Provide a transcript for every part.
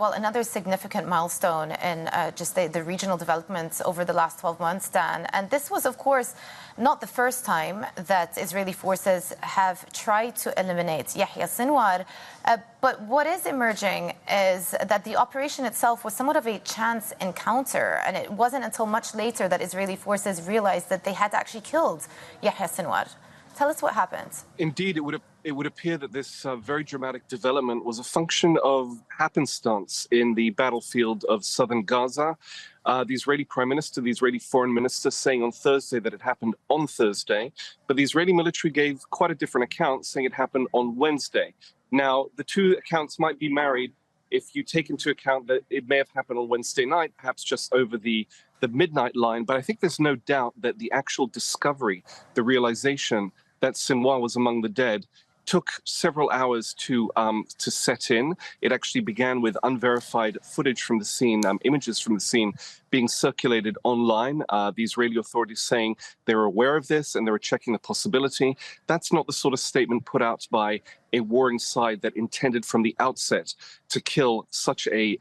Well, another significant milestone in just the regional developments over the last 12 months, Dan. And this was, of course, not the first time that Israeli forces have tried to eliminate Yahya Sinwar. But what is emerging is that the operation itself was somewhat of a chance encounter. And it wasn't until much later that Israeli forces realized that they had actually killed Yahya Sinwar. Tell us what happened. Indeed, it would appear that this very dramatic development was a function of happenstance in the battlefield of southern Gaza. The Israeli Prime Minister, the Israeli Foreign Minister, saying on Thursday that it happened on Thursday, but the Israeli military gave quite a different account, saying it happened on Wednesday. Now, the two accounts might be married if you take into account that it may have happened on Wednesday night, perhaps just over the midnight line. But I think there's no doubt that the actual discovery, the realization that Sinwar was among the dead, took several hours to set in. It actually began with unverified footage from the scene, images from the scene being circulated online. The Israeli authorities saying they were aware of this and they were checking the possibility. That's not the sort of statement put out by a warring side that intended from the outset to kill such a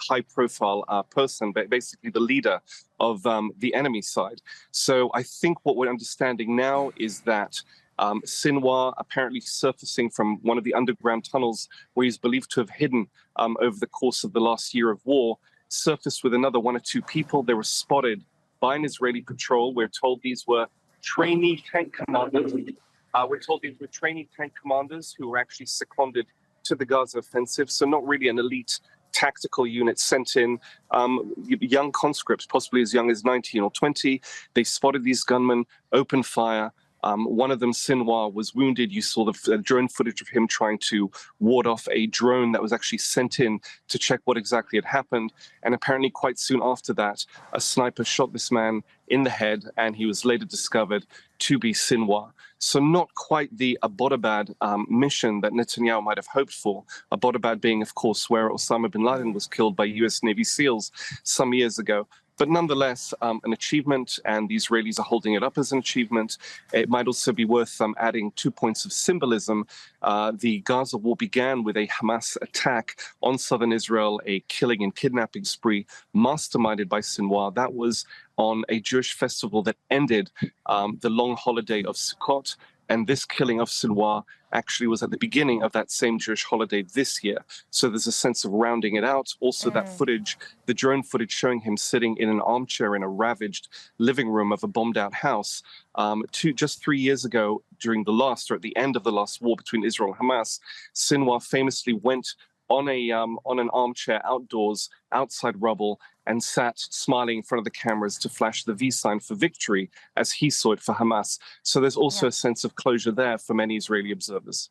high-profile person, basically the leader of the enemy side. So I think what we're understanding now is that Sinwar apparently surfacing from one of the underground tunnels where he's believed to have hidden over the course of the last year of war, surfaced with another one or two people. They were spotted by an Israeli patrol. We're told these were trainee tank commanders. Who were actually seconded to the Gaza offensive, so not really an elite tactical unit sent in, young conscripts, possibly as young as 19 or 20. They spotted these gunmen, opened fire. One of them, Sinwar, was wounded. You saw the drone footage of him trying to ward off a drone that was actually sent in to check what exactly had happened. And apparently quite soon after that, a sniper shot this man in the head, and he was later discovered to be Sinwar. So not quite the Abbottabad mission that Netanyahu might have hoped for. Abbottabad being, of course, where Osama bin Laden was killed by US Navy SEALs some years ago. But nonetheless, an achievement, and the Israelis are holding it up as an achievement. It might also be worth adding 2 points of symbolism. The Gaza war began with a Hamas attack on southern Israel, a killing and kidnapping spree masterminded by Sinwar. That was on a Jewish festival that ended the long holiday of Sukkot. And this killing of Sinwar actually was at the beginning of that same Jewish holiday this year. So there's a sense of rounding it out. Also, that footage, the drone footage showing him sitting in an armchair in a ravaged living room of a bombed out house. Just 3 years ago, during the last, or at the end of the last war between Israel and Hamas, Sinwar famously went on an armchair outdoors, outside rubble, and sat smiling in front of the cameras to flash the V sign for victory, as he saw it for Hamas. So there's also a sense of closure there for many Israeli observers.